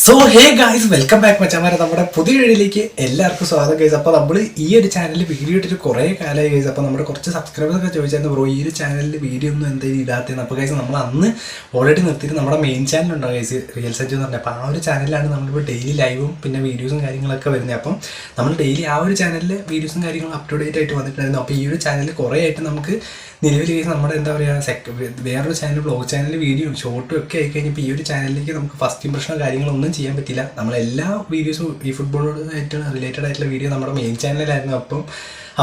So hey guys, welcome back മച്ചാമാരെ. നമ്മുടെ പുതിയ വീഡിയോയിലേക്ക് എല്ലാവർക്കും സ്വാഗതം ഗൈസ്. അപ്പോൾ നമ്മൾ ഈ ഒരു ചാനലിൽ വീഡിയോ ഇട്ടിട്ട് കുറേ കാലമായി ഗൈസ്. അപ്പോൾ നമ്മുടെ കുറച്ച് സബ്സ്ക്രൈബേഴ്സൊക്കെ ചോദിച്ചായിരുന്നു ബ്രോ ഈ ഒരു ചാനലിൽ വീഡിയോ ഒന്നും എന്തായാലും ഇടാത്തതെന്ന്. അപ്പോൾ ഗൈസ് നമ്മൾ അന്ന് ഓൾറെഡി നിർത്തിയിട്ട് നമ്മുടെ മെയിൻ ചാനലുണ്ടോ ഗൈസ്, റിയൽ സജ്ജു എന്ന് പറഞ്ഞാൽ. അപ്പോൾ ആ ഒരു ചാനലിലാണ് നമ്മളിപ്പോൾ ഡെയിലി ലൈവും പിന്നെ വീഡിയോസും കാര്യങ്ങളൊക്കെ വരുന്നത്. അപ്പം നമ്മൾ ഡെയിലി ആ ഒരു ചാനലിൽ വീഡിയോസും കാര്യങ്ങളും അപ് ടു ഡേറ്റ് ആയിട്ട് വന്നിട്ടുണ്ടായിരുന്നു. അപ്പോൾ ഈ ഒരു ചാനൽ കുറേ ആയിട്ട് നമുക്ക് നിലവിൽ കേസ് നമ്മുടെ എന്താ പറയുക വേറൊരു ചാനൽ വ്ളോഗ് ചാനൽ വീഡിയോ ഷോർട്ടും ഒക്കെ ആയിക്കഴിഞ്ഞപ്പോൾ ഈ ഒരു ചാനലിലേക്ക് നമുക്ക് ഫസ്റ്റ് ഇംപ്രഷനോ കാര്യങ്ങളൊന്നും ചെയ്യാൻ പറ്റില്ല. നമ്മളെല്ലാ വീഡിയോസും ഈ ഫുട്ബോളുമായിട്ട് റിലേറ്റഡ് ആയിട്ടുള്ള വീഡിയോ നമ്മുടെ മെയിൻ ചാനലിലായിരുന്നു അപ്പം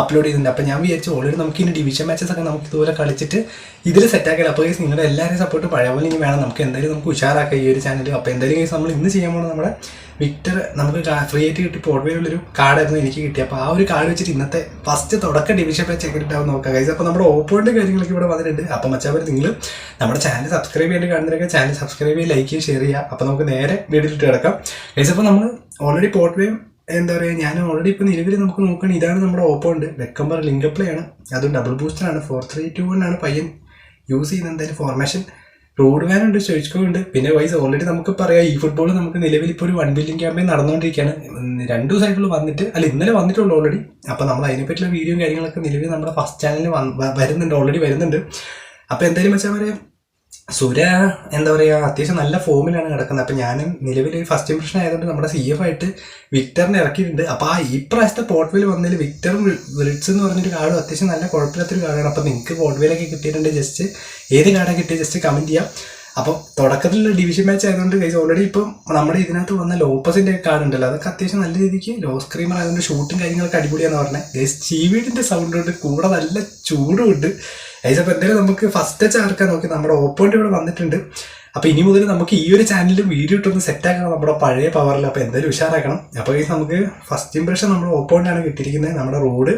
അപ്ലോഡ് ചെയ്തിട്ടുണ്ട്. അപ്പോൾ ഞാൻ വിചാരിച്ചു ഓൾറെഡി നമുക്ക് ഇനി ഡിവിഷൻ മാച്ചസ് ഒക്കെ നമുക്ക് ഇതുപോലെ കളിച്ചിട്ട് ഇതിൽ സെറ്റാക്കില്ല. അപ്പോൾ കേസ് നിങ്ങളുടെ എല്ലാവരെയും സപ്പോർട്ട് പഴയ പോലെ ഇനി വേണം. നമുക്ക് എന്തായാലും നമുക്ക് ഉഷാറാക്കാം ഈ ഒരു ചാനൽ. അപ്പോൾ എന്തായാലും കേസ് നമ്മൾ ഇന്ന് ചെയ്യാൻ പോകുന്നത് നമ്മുടെ വിക്ടർ നമുക്ക് ഫ്രീ ആയിട്ട് കിട്ടി പോർട്ട്വേയിലുള്ളൊരു കാർഡായിരുന്നു എനിക്ക് കിട്ടി. അപ്പോൾ ആ ഒരു കാർഡ് വെച്ചിട്ട് ഇന്നത്തെ ഫസ്റ്റ് തുടക്കം ഡിവിഷൻ മാച്ച് ഒക്കെ ഇട്ടാവും നോക്കാം ഗൈസ്. അപ്പോൾ നമ്മുടെ ഓപ്പോണിൻ്റെ കാര്യങ്ങളൊക്കെ ഇവിടെ വന്നിട്ടുണ്ട്. അപ്പോൾ മച്ചാവർ നിങ്ങൾ നമ്മുടെ ചാനൽ സബ്സ്ക്രൈബ് ചെയ്യേണ്ടി കാണുന്നവരൊക്കെ ചാനൽ സബ്സ്ക്രൈബ് ചെയ്യുക, ലൈക്ക് ചെയ്യുക, ഷെയർ ചെയ്യുക. അപ്പോൾ നമുക്ക് നേരെ വീഡിയോയിലിട്ട് കിടക്കാം ഗൈസ്. അപ്പോൾ നമ്മൾ ഓൾറെഡി പോർട്ട്വേയും എന്താ പറയുക, ഞാൻ ഓൾറെഡി ഇപ്പോൾ നിലവിൽ നമുക്ക് നോക്കുകയാണ്. ഇതാണ് നമ്മുടെ ഓപ്പോണ്ട് വെക്കമ്പർ ലിങ്കപ്ലേ ആണ്, അതും ഡബിൾ ബൂസ്റ്ററാണ്. 4-3-2-1 പയ്യൻ യൂസ് ചെയ്യുന്നത്. എന്തായാലും ഫോർമേഷൻ റോഡ് വാൻ ഉണ്ട്, സ്റ്റോയിച്കോ ഉണ്ട്. പിന്നെ വൈസ് ഓൾറെഡി നമുക്ക് പറയാം ഈ ഫുട്ബോൾ നമുക്ക് നിലവിൽ ഇപ്പോൾ ഒരു 1 ബില്യൺ ക്യാമ്പയിൻ നടന്നുകൊണ്ടിരിക്കുകയാണ്. 2 ദിവസമായിട്ടുള്ള വന്നിട്ട് ഇന്നലെ വന്നിട്ടുള്ളൂ ഓൾറെഡി. അപ്പോൾ നമ്മൾ അതിനെപ്പറ്റിയുള്ള വീഡിയോയും കാര്യങ്ങളൊക്കെ നിലവിൽ നമ്മുടെ ഫസ്റ്റ് ചാനലിൽ വരുന്നുണ്ട്, ഓൾറെഡി വരുന്നുണ്ട്. അപ്പോൾ എന്തായാലും വെച്ചാൽ പറയാം സുര എന്താ പറയുക അത്യാവശ്യം നല്ല ഫോമിലാണ് കിടക്കുന്നത്. അപ്പോൾ ഞാനും നിലവിൽ ഫസ്റ്റ് ഇംപ്രഷൻ ആയതുകൊണ്ട് നമ്മുടെ CF ആയിട്ട് വിക്ടറിനെ ഇറക്കിയിട്ടുണ്ട്. അപ്പോൾ ആ ഈ പ്രാവശ്യത്തെ പോർട്ട്വേയിൽ വന്നതിൽ വിക്ടർ വിളിച്ച് എന്ന് പറഞ്ഞൊരു കാർഡ് അത്യാവശ്യം നല്ല കുഴപ്പമില്ലാത്തൊരു കാർഡാണ്. അപ്പോൾ നിങ്ങൾക്ക് പോർട്ട്വേയിലൊക്കെ കിട്ടിയിട്ടുണ്ട്, ജസ്റ്റ് ഏത് കാർഡാണ് കിട്ടിയത് ജസ്റ്റ് കമൻറ്റ് ചെയ്യാം. അപ്പം തുടക്കത്തിലുള്ള ഡിവിഷൻ മാച്ച് ആയതുകൊണ്ട് ഗൈസ് ഓൾറെഡി ഇപ്പം നമ്മുടെ ഇതിനകത്ത് വന്ന ലോപ്പസിൻ്റെ കാർഡ് ഉണ്ടല്ലോ, അതൊക്കെ അത്യാവശ്യം നല്ല രീതിക്ക് ലോ സ്ക്രീമർ ആയതുകൊണ്ട് ഷൂട്ടും കാര്യങ്ങളൊക്കെ അടിപൊളിയാണെന്ന് പറഞ്ഞത് ഗൈസ്. ചീവീടിൻ്റെ സൗണ്ട് കൊണ്ട് കൂടെ നല്ല ചൂടും ഉണ്ട് ഗൈസ്. അപ്പോൾ എന്തായാലും നമുക്ക് ഫസ്റ്റ് ചേർക്കാൻ നോക്കി നമ്മുടെ ഓപ്പോണ്ട് ഇവിടെ വന്നിട്ടുണ്ട്. അപ്പോൾ ഇനി മുതൽ നമുക്ക് ഈ ഒരു ചാനലിൽ വീഡിയോ ഇട്ടൊന്ന് സെറ്റാക്കണം നമ്മുടെ പഴയ പവറിൽ. അപ്പോൾ എന്തായാലും ഉഷാറാക്കണം. അപ്പോൾ ഗൈസ് നമുക്ക് ഫസ്റ്റ് ഇംപ്രഷൻ നമ്മുടെ ഓപ്പോണ്ടാണ് കിട്ടിയിരിക്കുന്നത്, നമ്മുടെ റോഡ്.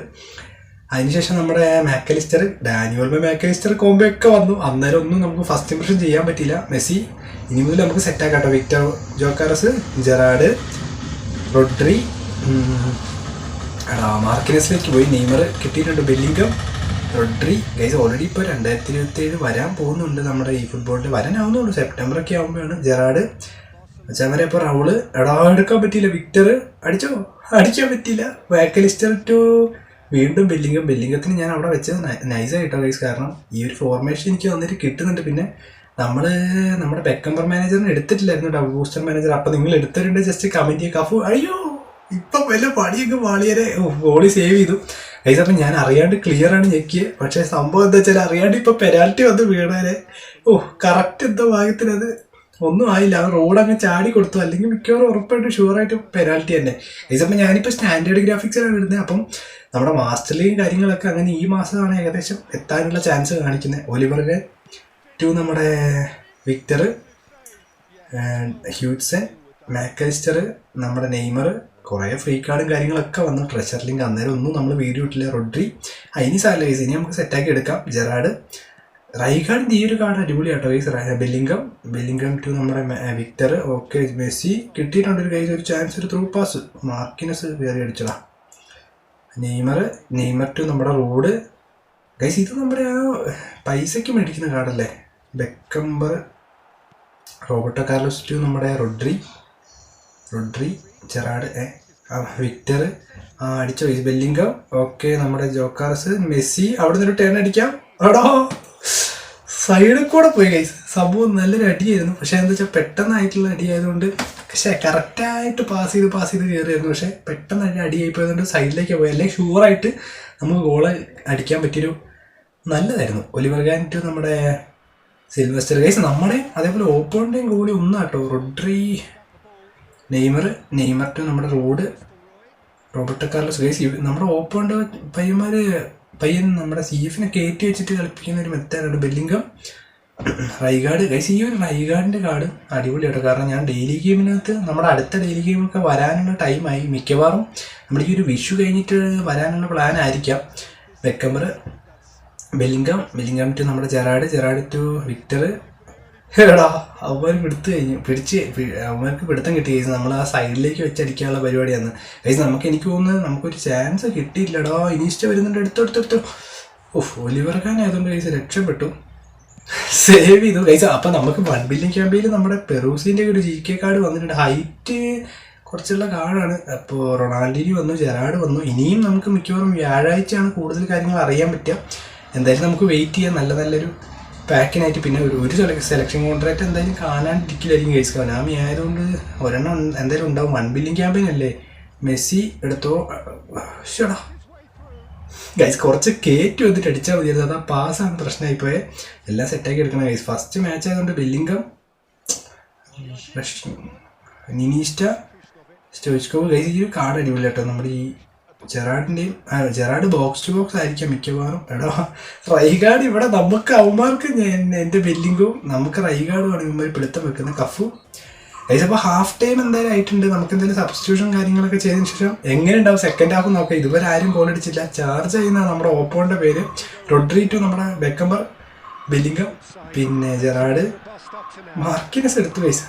അതിനുശേഷം നമ്മുടെ മാക്കലിസ്റ്റർ, ഡാനിയോൾ മാക്കലിസ്റ്റർ കോംബോ ഒക്കെ വന്നു. അന്നേരം ഒന്നും നമുക്ക് ഫസ്റ്റ് ഇംപ്രഷൻ ചെയ്യാൻ പറ്റില്ല. മെസ്സി ഇനി മുതൽ നമുക്ക് സെറ്റാക്കാം കേട്ടോ. വിക്ടർ ജോക്കാറസ്, ജെറാഡ്, റോഡ്രി, മാർക്കിനസിലേക്ക് പോയി. നെയ്മർ കിട്ടിയിട്ടുണ്ട്, ബെല്ലിംഗം, റോഡ്രി. ഗൈസ് ഓൾറെഡി ഇപ്പോൾ 2027 വരാൻ പോകുന്നുണ്ട് നമ്മുടെ ഈ ഫുട്ബോളിൽ. വരാനാവുന്നുള്ളൂ, സെപ്റ്റംബറൊക്കെ ആകുമ്പോഴാണ്. ജെറാഡ് മച്ചാവരെ ഇപ്പോൾ റൗള് എടുക്കാൻ പറ്റിയില്ല. വിക്ടർ അടിക്കാൻ പറ്റിയില്ല. മാക്കലിസ്റ്റർ ടു വീണ്ടും ബെല്ലിംഗത്തിന് ഞാൻ അവിടെ വെച്ചത് നൈസായിട്ടോ ഗൈസ്. കാരണം ഈ ഒരു ഫോർമേഷൻ എനിക്ക് വന്നിട്ട് കിട്ടുന്നുണ്ട്. പിന്നെ നമ്മുടെ ബെക്കമ്പർ മാനേജറിനെ എടുത്തിട്ടില്ലായിരുന്നു, ഡബിൾ ബൂസ്റ്റർ മാനേജർ. അപ്പം നിങ്ങൾ എടുത്തിട്ടുണ്ട് ജസ്റ്റ് കമൻറ്റ് ചെയ്യുക. കഫു അയ്യോ ഇപ്പം വല്ല പണിയൊക്കെ വാളിയരെ ഗോളി സേവ് ചെയ്തു ഗൈസ്. അപ്പം ഞാൻ അറിയാണ്ട് ക്ലിയർ ആണ് ഞെക്കിയത്. പക്ഷേ സംഭവം എന്താ വെച്ചാൽ അറിയാണ്ട് ഇപ്പം പെനാൽറ്റി വന്ന് വീണാരെ. കറക്റ്റ് എന്തോ ഭാഗ്യത്തിനത് ഒന്നും ആയില്ല. ആ റോഡ് അങ്ങ് ചാടി കൊടുത്തു, അല്ലെങ്കിൽ മിക്കവാറും ഉറപ്പായിട്ട് ഷുവറായിട്ട് പെനാൽറ്റി തന്നെ ഗൈസ്. അപ്പം ഞാനിപ്പോൾ സ്റ്റാൻഡേർഡ് ഗ്രാഫിക്സിലാണ് ഇടുന്നത്. അപ്പം നമ്മുടെ മാസ്റ്റർ ലീഗ് കാര്യങ്ങളൊക്കെ അങ്ങനെ ഈ മാസമാണ് ഏകദേശം എത്താനുള്ള ചാൻസ് കാണിക്കുന്നത്. ഒലിവർ ടു നമ്മുടെ വിക്ടർ, ഹ്യൂറ്റ്സൺ, മാക്കലിസ്റ്റർ, നമ്മുടെ നെയ്മർ, കുറേ ഫ്രീ കാർഡും കാര്യങ്ങളൊക്കെ വന്നു. ട്രഷർ ലിങ്ക് അന്നേരം ഒന്നും നമ്മൾ വീഡിയോ ഇട്ടില്ല. റോഡ്രി അതിന് സാലറി ഇനി നമുക്ക് സെറ്റാക്കി എടുക്കാം. ജെറാഡ്, റൈഗാർഡിൻ്റെ ഈ ഒരു കാർഡ് അടിപൊളിയാട്ടോ ഗൈസ്. ബെല്ലിംഗം ടു നമ്മുടെ വിക്ടർ. ഓക്കെ, മെസ്സി കിട്ടിയിട്ടുണ്ട് ഒരു ഗൈസ്, ഒരു ചാൻസ്, ഒരു ത്രൂ പാസ്. മാർക്കിനസ് കയറി അടിച്ചടാ. നെയ്മർ ടു നമ്മുടെ റോഡ് ഗൈസ്. ഇത് നമ്മുടെ ആ പൈസയ്ക്ക് മേടിക്കുന്ന കാർഡല്ലേ. ബെക്കമ്പർ, റോബർട്ടോ കാർലോസ് ടു നമ്മുടെ റോഡ്രി, ജെറാഡ്, വിക്ടർ അടിച്ച ഗൈസ്. ബെല്ലിംഗം. ഓക്കെ, നമ്മുടെ ജോക്കാർസ്, മെസ്സി. അവിടെ നിന്നൊരു ടേൺ അടിക്കാം. എടാ സൈഡിൽ കൂടെ പോയി ഗൈസ്. സംഭവം നല്ലൊരു അടിയായിരുന്നു. പക്ഷേ എന്താ വെച്ചാൽ പെട്ടെന്നായിട്ടുള്ള അടിയായതുകൊണ്ട്, പക്ഷേ കറക്റ്റായിട്ട് പാസ് ചെയ്ത് കയറിയായിരുന്നു. പക്ഷേ പെട്ടെന്ന് അടിയായി പോയതുകൊണ്ട് സൈഡിലേക്ക് പോയി. അല്ലെങ്കിൽ ഷുവറായിട്ട് നമുക്ക് ഗോള് അടിക്കാൻ പറ്റിയൊരു നല്ലതായിരുന്നു. ഒലിവർ ഗാൻ ടു നമ്മുടെ സിൽവസ്റ്റർ ഗൈസ്. നമ്മുടെ അതേപോലെ ഓപ്പോണിൻ്റെയും ഗോളി ഒന്നാട്ടോ. റോഡ്രി, നെയ്മർ ടു നമ്മുടെ റോബർട്ടോ കാർലോസ് ഗൈസ്. നമ്മുടെ ഓപ്പോണ്ട് പയ്യൻ നമ്മുടെ CFനെ കയറ്റി വെച്ചിട്ട് കളിപ്പിക്കുന്ന ഒരു മെത്തേഡാണ്. Bellingham, റൈഗാർഡ് guys. ഈ ഒരു റൈഗാർഡിൻ്റെ കാർഡ് അടിപൊളിയാട്ടോ. കാരണം ഞാൻ ഡെയിലി ഗെയിമിനകത്ത് നമ്മുടെ അടുത്ത ഡെയിലി ഗെയിമൊക്കെ വരാനുള്ള ടൈമായി. മിക്കവാറും നമ്മുടെ ഈ ഒരു വിഷു കഴിഞ്ഞിട്ട് വരാനുള്ള പ്ലാൻ ആയിരിക്കാം. ബെക്കമ്പർ, ബെല്ലിംഗം ടു നമ്മുടെ ജെറാഡ് ടു വിക്ടർ. എടാ അവന്മാർ അവന്മാർക്ക് പിടുത്തം കിട്ടി ഗൈസ്. നമ്മൾ ആ സൈഡിലേക്ക് വെച്ചടിക്കാനുള്ള പരിപാടിയാണ് ഗൈസ്. എനിക്ക് തോന്നുന്നത് നമുക്കൊരു ചാൻസ് കിട്ടിയില്ലടാ. ഇനിയിഷ്ട വരുന്നുണ്ട്, എടുത്തു. ഒലിവർ ഖാൻ ആയതുകൊണ്ട് ഗൈസ് രക്ഷപ്പെട്ടു. സേവ് ചെയ്തു ഗൈസ്. അപ്പം നമുക്ക് 1 ബില്യൺ ക്യാമ്പയിൽ നമ്മുടെ പെറൂസിൻ്റെ ഒരു GK കാർഡ് വന്നിട്ടുണ്ട്. ഹൈറ്റ് കുറച്ചുള്ള കാർഡാണ്. അപ്പോൾ റൊണാൾഡിനി വന്നു, ജെറാഡ് വന്നു. ഇനിയും നമുക്ക് മിക്കവാറും വ്യാഴാഴ്ചയാണ് കൂടുതൽ കാര്യങ്ങൾ അറിയാൻ പറ്റുക. എന്തായാലും നമുക്ക് വെയിറ്റ് ചെയ്യാം നല്ലൊരു പാക്കിനായിട്ട്. പിന്നെ ഒരു സെലക്ഷൻ കോൺട്രാക്ട് എന്തായാലും കാണാണ്ടിരിക്കില്ലായിരിക്കും ഗൈസ്. കനാമി ആയതുകൊണ്ട് ഒരെണ്ണം എന്തായാലും ഉണ്ടാവും. 1 ബില്യൺ ക്യാമ്പയിൻ അല്ലേ. മെസ്സി എടുത്തോ. ഷടാ ഗൈസ് കുറച്ച് കയറ്റി വന്നിട്ട് അടിച്ചാൽ മതിയായിരുന്നു. അതാ പാസ്സാണ് പ്രശ്നമായിപ്പോയെ. എല്ലാം സെറ്റാക്കി എടുക്കണം ഗൈസ്. ഫസ്റ്റ് മാച്ച് ആയതുകൊണ്ട് ബെല്ലിംഗം, നിനീസ്റ്റ, സ്റ്റോയിച്ച്കോവ് ഗൈസ്. ഈ ഒരു കാർഡ് അടിപൊളി കേട്ടോ. നമ്മുടെ ഈ ജെറാഡ് ബോക്സ് ടു ബോക്സ് ആയിരിക്കാം മിക്കവാറും. എടാ റൈഗാർഡ് ഇവിടെ നമുക്ക് അവന്മാർക്ക് എൻ്റെ ബെല്ലിംഗും നമുക്ക് റൈഗാർഡുമാണ് ഇവന്മാർ പിടുത്തം വെക്കുന്നത്. Cafu guys. അപ്പോൾ ഹാഫ് ടൈം എന്തായാലും ആയിട്ടുണ്ട്. നമുക്ക് എന്തായാലും സബ്സ്റ്റിറ്റ്യൂഷൻ കാര്യങ്ങളൊക്കെ ചെയ്തതിന് ശേഷം എങ്ങനെ ഉണ്ടാവും സെക്കൻഡ് ഹാഫ് നോക്കാം. ഇതുവരെ ആരും ഗോൾ അടിച്ചില്ല. ചാർജ് ചെയ്യുന്ന നമ്മുടെ ഓപ്പോണിൻ്റെ പേര് റോഡ്രി ടു നമ്മുടെ ബെക്കംബർ, ബെല്ലിംഗം, പിന്നെ ജെറാഡ്, മാർക്കിനസ് എടുത്തു ഗൈസ്.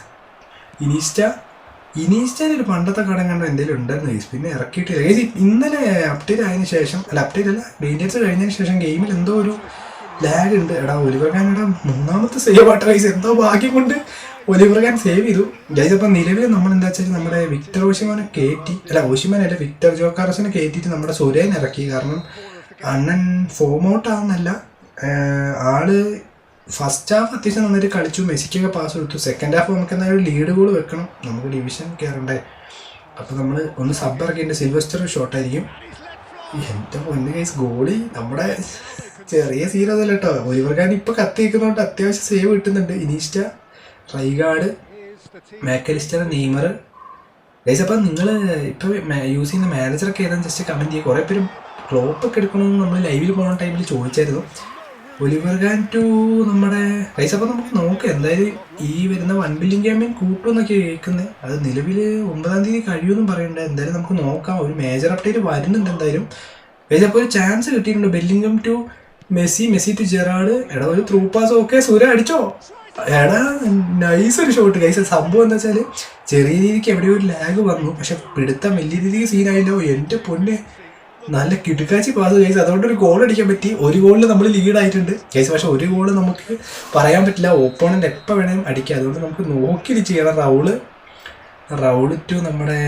ഇനീസ്റ്റയിൽ ഒരു പണ്ടത്തെ കടം കണ്ടോ എന്തെങ്കിലും ഉണ്ടായിരുന്നു ഗൈസ്. പിന്നെ ഇറക്കിയിട്ടില്ല ഗൈസ്. ഇന്നലെ അപ്ഡേറ്റ് ആയതിനു ശേഷം അപ്ഡേറ്റ് അല്ല ഡീറ്റെയിൽസ് കഴിഞ്ഞതിന് ശേഷം ഗെയിമിൽ എന്തോ ഒരു ലാഗ് ഉണ്ട്. എടാ ഒലിവർ ഖാനയുടെ 3ാമത്തെ സേവ് ആട്ടെ ഗൈസ്. എന്തോ ഭാഗ്യം കൊണ്ട് ഒലിവർ ഖാൻ സേവ് ചെയ്തു ഗൈസ്. അപ്പം നിലവിൽ നമ്മൾ എന്താ വെച്ചാൽ നമ്മുടെ വിക്ടർ ഓഷിമാനെ വിക്ടർ ജോക്കാറസിനെ കയറ്റിയിട്ട് നമ്മുടെ സുരേൻ ഇറക്കി. കാരണം അണ്ണൻ ഫോം ഔട്ട് ആവുന്നല്ല, ആള് ഫസ്റ്റ് ഹാഫ് അത്യാവശ്യം നന്നായിട്ട് കളിച്ചു. മെസ്സിക്കൊക്കെ പാസ് കൊടുത്തു. സെക്കൻഡ് ഹാഫ് നമുക്ക് എന്തായാലും ലീഡ് ഗോൾ വെക്കണം. നമുക്ക് ഡിവിഷൻ കയറണ്ടേ. അപ്പോൾ നമ്മൾ ഒന്ന് സബ് ഇറക്കിയിട്ട് സിൽവസ്റ്റർ ഷോട്ടായിരിക്കും. എൻ്റെ പൊന്ന് ഗൈസ് ഗോളി നമ്മുടെ ചെറിയ സീനൊന്നുമല്ല കേട്ടോ. ഒലിവർ ഖാൻ ഇപ്പോൾ കത്തി നിൽക്കുന്നതുകൊണ്ട് അത്യാവശ്യം സേവ് കിട്ടുന്നുണ്ട്. ഇനീസ്റ്റ, റൈഗാർഡ്, മാക്കലിസ്റ്റർ, നെയ്മർ ഗൈസ്. അപ്പം നിങ്ങൾ ഇപ്പോൾ യൂസ് ചെയ്യുന്ന മാനേജറൊക്കെ ഏതാണെന്ന് ജസ്റ്റ് കമൻറ്റ് ചെയ്യുക. കുറേ പേരും ക്ലോപ്പൊക്കെ എടുക്കണമെന്ന് നമ്മൾ ലൈവിൽ പോകുന്ന ടൈമിൽ ചോദിച്ചായിരുന്നു. ഒലിവർ ഖാൻ ടു നമ്മുടെ ഗൈസ്. അപ്പം നമുക്ക് നോക്കാം എന്തായാലും ഈ വരുന്ന 1 ബില്യൺ ക്യാമ്പയിൻ കൂട്ടുമെന്നൊക്കെ കേൾക്കുന്നത്. അത് നിലവിൽ 9-ാം തീയതി കഴിയുമെന്നും പറയണ്ടേ. എന്തായാലും നമുക്ക് നോക്കാം. ഒരു മേജർ അപ്ഡേറ്റ് വരുന്നുണ്ട് എന്തായാലും ഗൈസ്. അപ്പോൾ ഒരു ചാൻസ് കിട്ടിയിട്ടുണ്ട്. Bellingham to Messi to Gerrard. എടാ ഒരു ത്രൂ പാസ്. ഓക്കെ സുര അടിച്ചോ. എടാ നൈസ് ഒരു ഷോട്ട് ഗൈസ്. സംഭവം എന്താ വെച്ചാൽ ചെറിയ രീതിക്ക് എവിടെയോ ഒരു ലാഗ് വന്നു. പക്ഷെ പിടുത്തം വലിയ രീതിക്ക് സീനായില്ലോ. എൻ്റെ പൊന്നെ നല്ല കിടുക്കാച്ചി പാസ് ഗൈസ്. അതുകൊണ്ട് ഒരു ഗോൾ അടിക്കാൻ പറ്റി. ഒരു ഗോളിൽ നമ്മൾ ലീഡായിട്ടുണ്ട് ഗൈസ്. പക്ഷെ ഒരു ഗോൾ നമുക്ക് പറയാൻ പറ്റില്ല. ഓപ്പോണൻ്റ് എപ്പോൾ വേണേലും അടിക്കാം. അതുകൊണ്ട് നമുക്ക് നോക്കിയിട്ട് ചെയ്യണം. റൗള് ടു നമ്മുടെ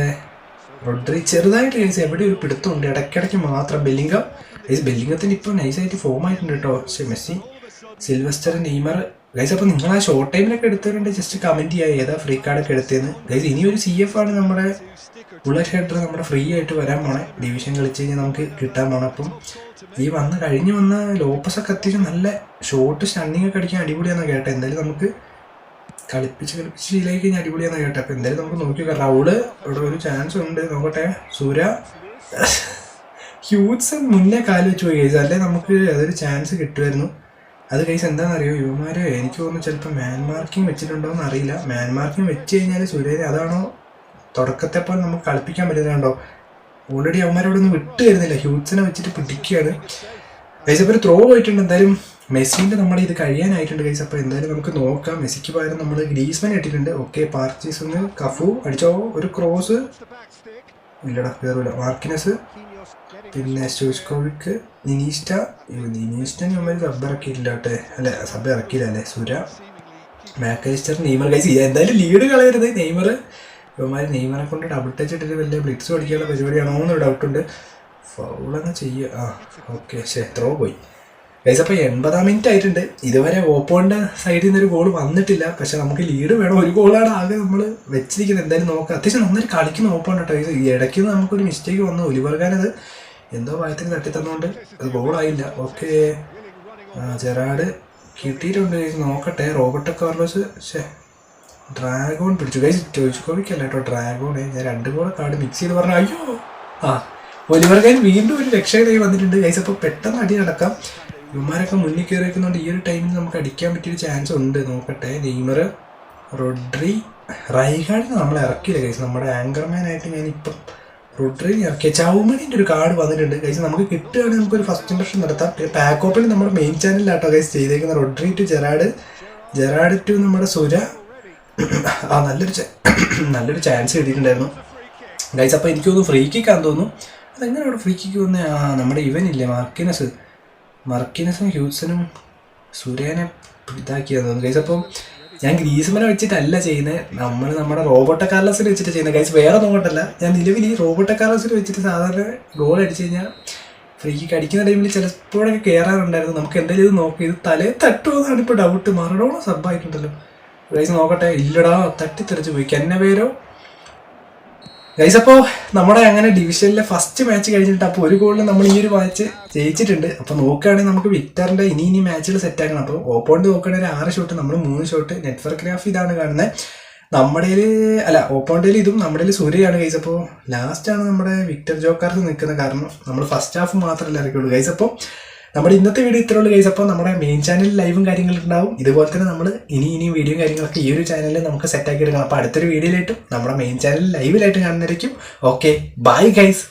റോഡ്രി ചെറുതായിട്ട് ഗൈസ് എവിടെ ഒരു പിടുത്തമുണ്ട് ഇടയ്ക്കിടയ്ക്ക് മാത്രം. Bellingham guys. ബെല്ലിംഗത്തിന് ഇപ്പോൾ നൈസായിട്ട് ഫോം ആയിട്ടുണ്ട് കേട്ടോ. പക്ഷേ മെസ്സി, സിൽവസ്റ്റർ, നെയ്മർ ഗൈസ്. അപ്പോൾ നിങ്ങൾ ആ ഷോർട്ട് ടൈമിലൊക്കെ എടുത്തവരുണ്ട് ജസ്റ്റ് കമൻറ്റ് ചെയ്യുക ഏതാ ഫ്രീ കാർഡൊക്കെ എടുത്തതെന്ന് ഗൈസ്. ഇനിയൊരു CF ആണ് നമ്മുടെ ബുള്ളറ്റ് ഹെഡർ നമ്മുടെ ഫ്രീ ആയിട്ട് വരാൻ പോണേ. ഡിവിഷൻ കളിച്ച് കഴിഞ്ഞാൽ നമുക്ക് കിട്ടാൻ പോകണം. അപ്പം ഈ കഴിഞ്ഞ് വന്ന ലോപ്പസൊക്കെ അത്യാവശ്യം നല്ല ഷോർട്ട് സ്റ്റണ്ണിങ് ഒക്കെ അടിക്കാൻ അടിപൊളിയാണെന്ന് കേട്ടെ. എന്തായാലും നമുക്ക് കളിപ്പിച്ച് ശീലമായി കഴിഞ്ഞാൽ അടിപൊളിയാണെന്ന് കേട്ടെ. അപ്പോൾ എന്തായാലും നമുക്ക് നോക്കി നോക്കാം. റൗള് ഇവിടെ ഒരു ചാൻസ് ഉണ്ട്. നോക്കട്ടെ. ഹ്യൂറ്റ്സ് മുന്നേ കാല് വെച്ച് പോയി ഗൈസ്. അല്ലേ നമുക്ക് അതൊരു ചാൻസ് കിട്ടുമായിരുന്നു. അത് ഗൈസ് എന്താണെന്നറിയോ, ഇവന്മാർ എനിക്ക് തോന്നുന്നു ചിലപ്പോൾ മാൻ മാർക്കിംഗ് വെച്ചിട്ടുണ്ടോ എന്ന് അറിയില്ല. മാൻ മാർക്കിംഗ് വെച്ച് കഴിഞ്ഞാൽ സുരേഷ് അതാണോ തുടക്കത്തെ പോലെ നമുക്ക് കളിപ്പിക്കാൻ പറ്റുന്നുണ്ടോ. ഓൾറെഡി അവന്മാരോട് ഒന്നും വിട്ട് തരുന്നില്ല. ഹ്യൂറ്റ്സിനെ വെച്ചിട്ട് പിടിക്കുകയാണ് ഗൈസ്. അപ്പോൾ ഒരു ത്രോ പോയിട്ടുണ്ട്. എന്തായാലും മെസ്സിൻ്റെ നമ്മുടെ ഇത് കഴിയാനായിട്ടുണ്ട് ഗൈസ്. അപ്പോൾ എന്തായാലും നമുക്ക് നോക്കാം. മെസ്സിക്ക് പകരം നമ്മൾ ഗ്രീസ്മാൻ ഇട്ടിട്ടുണ്ട്. ഓക്കെ പാർച്ചീസ് ഒന്ന് കഫു അടിച്ചോ. ഒരു ക്രോസ് ഇല്ലടാ കയറില്ല. മാർക്കിനസ്, പിന്നെ സ്റ്റോയിച്ച്കോവിക്ക്, നിനീസ്റ്റൻ ഇവന്മാർ സബ് ഇറക്കിയിട്ടില്ല കേട്ടെ. അല്ലെ സബ് ഇറക്കിയില്ല അല്ലേ. സുര, മാക്കലിസ്റ്റർ, നെയ്മർ ഗൈസ്. എന്തായാലും ലീഡ് കളയരുത്. നെയ്മറെ കൊണ്ട് ഡബിൾ ടച്ച് ഇട്ടിട്ട് വലിയ ബ്ലിറ്റ്സ് പഠിക്കാനുള്ള പരിപാടിയാണോ എന്നൊരു ഡൗട്ടുണ്ട്. ഫൗളങ്ങ് ചെയ്യുക. ഓക്കെ ത്രോ പോയി ഗൈസ്. അപ്പോൾ 80-ാം മിനിറ്റ് ആയിട്ടുണ്ട്. ഇതുവരെ ഓപ്പോണിൻ്റെ സൈഡിൽ നിന്നൊരു ഗോൾ വന്നിട്ടില്ല. പക്ഷെ നമുക്ക് ലീഡ് വേണം. ഒരു ഗോളാണ് ആകെ നമ്മൾ വെച്ചിരിക്കുന്നത്. എന്തായാലും നോക്കാം. അത്യാവശ്യം നന്നായിട്ട് കളിക്കുന്ന ഓപ്പോൺ കേട്ടോ. ഈ ഇടയ്ക്ക് നമുക്കൊരു മിസ്റ്റേക്ക് വന്നു. ഒലിവർ ഖാൻ അത് എന്തോ ഭയത്തിന് തട്ടി തന്നുകൊണ്ട് അത് ഗോളായില്ല. ഓക്കെ ജെറാഡ് കിട്ടിയിട്ടുണ്ട് ഗൈസ്. നോക്കട്ടെ. റോബർട്ടോ കാർലോസ് ഡ്രാഗോൺ പിടിച്ചു ഗൈസ്. സ്റ്റോയിച്ച്കോവിക്കല്ല കേട്ടോ ഡ്രാഗോണ്. ഞാൻ 2 ഗോൾ കാർഡ് മിക്സ് ചെയ്ത് പറഞ്ഞു. അയ്യോ ഒലിവർ ഖാൻ വീണ്ടും ഒരു രക്ഷകനായി വന്നിട്ടുണ്ട് ഗൈസ്. അപ്പോൾ പെട്ടെന്ന് അടി നടക്കാം. ഇവന്മാരൊക്കെ മുന്നിൽ കയറി വയ്ക്കുന്നതുകൊണ്ട് ഈ ഒരു ടൈമിൽ നമുക്ക് അടിക്കാൻ പറ്റിയൊരു ചാൻസ് ഉണ്ട്. നോക്കട്ടെ. നെയ്മർ, റോഡ്രി, റൈഗാർഡിനെ നമ്മൾ ഇറക്കിയില്ല ഗൈസ്. നമ്മുടെ ആങ്കർമാനായിട്ട് ഞാനിപ്പം റോഡ്രിനെ ഇറക്കിയ. ചൗമണിൻ്റെ ഒരു കാർഡ് വന്നിട്ടുണ്ട് ഗൈസ്. നമുക്ക് കിട്ടുകയാണെങ്കിൽ നമുക്കൊരു ഫസ്റ്റ് ഇംപ്രഷൻ നടത്താം. പിന്നെ പാക്ക് ഓപ്പൺ നമ്മുടെ മെയിൻ ചാനലിലാട്ടോ ഗൈസ് ചെയ്തേക്കുന്ന. റോഡ്രി ടു ജെറാഡ് ടു നമ്മുടെ സുര. നല്ലൊരു ചാൻസ് കിട്ടിയിട്ടുണ്ടായിരുന്നു ഗൈസ്. അപ്പോൾ എനിക്ക് തോന്നുന്നു ഫ്രീ കിക്കാന്ന് തോന്നുന്നു. അതെങ്ങനെ അവിടെ ഫ്രീ കിക്ക് വന്നേ. നമ്മുടെ ഇവനില്ലേ മാർക്കിനസും ഹ്യൂറ്റ്സനും സുരേനെ ഇതാക്കിയത് തോന്നുന്നു ഗൈസ്. അപ്പം ഞാൻ ഗ്രീസ്മനെ വെച്ചിട്ടല്ല ചെയ്യുന്നത്, നമ്മുടെ റോബർട്ടോ കാർലോസിൽ വെച്ചിട്ട് ചെയ്യുന്നത് ഗൈസ്. വേറെ നോക്കട്ടല്ല, ഞാൻ നിലവിൽ ഈ റോബർട്ടോ കാർലോസിൽ വെച്ചിട്ട് സാധാരണ ഗോൾ അടിച്ചു കഴിഞ്ഞാൽ ഫ്രീ കിക്ക് അടിക്കുന്ന ടൈമിൽ ചിലപ്പോഴൊക്കെ കയറാറുണ്ടായിരുന്നു. നമുക്ക് എന്തായാലും ഇത് നോക്കി, ഇത് തലേ തട്ടുമെന്നാണ് ഇപ്പോൾ ഡൗട്ട്. മറഡോണ സബ്ബായിട്ടുണ്ടല്ലോ ഗൈസ്, നോക്കട്ടെ. ഇല്ലടാ, തട്ടിത്തെറിച്ച് പോയി. കെന്നവേരോ ഗൈസ്. അപ്പോൾ നമ്മുടെ അങ്ങനെ ഡിവിഷനിലെ ഫസ്റ്റ് മാച്ച് കഴിഞ്ഞിട്ട് അപ്പോൾ ഒരു ഗോളിന് നമ്മൾ ഈ ഒരു മാച്ച് ജയിച്ചിട്ടുണ്ട്. അപ്പോൾ നോക്കുകയാണെങ്കിൽ നമുക്ക് വിക്ടറിൻ്റെ ഇനി മാച്ചുകൾ സെറ്റ് ആക്കണം. അപ്പോൾ ഓപ്പോണ്ട് നോക്കുകയാണെങ്കിൽ 6 ഷോട്ട്, നമ്മൾ 3 ഷോട്ട്. നെറ്റ്വർക്ക് ഗ്രാഫ് ഇതാണ് കാണുന്നത്. നമ്മുടെ ഓപ്പോണ്ടിൽ ഇതും നമ്മുടെ സൂര്യയാണ് ഗൈസ്. അപ്പോൾ ലാസ്റ്റാണ് നമ്മുടെ വിക്ടർ ജോക്കാർസ് നിൽക്കുന്നത്, കാരണം നമ്മൾ ഫസ്റ്റ് ഹാഫ് മാത്രമല്ല ഇറക്കിയുള്ളൂ ഗൈസ്. അപ്പോൾ നമ്മുടെ ഇന്നത്തെ വീഡിയോ ഇത്രേ ഉള്ളൂ ഗൈസ്. അപ്പോൾ നമ്മുടെ മെയിൻ ചാനലിൽ ലൈവും കാര്യങ്ങളൊക്കെ ഉണ്ടാവും. ഇതുപോലെ തന്നെ നമ്മൾ ഇനിയും വീഡിയോയും കാര്യങ്ങളൊക്കെ ഈ ഒരു ചാനലിൽ നമുക്ക് സെറ്റാക്കി എടുക്കണം. അപ്പോൾ അടുത്തൊരു വീഡിയോയിലായിട്ടും നമ്മുടെ മെയിൻ ചാനലിൽ ലൈവിലായിട്ട് കാണുന്നതായിരിക്കും. Okay, bye guys.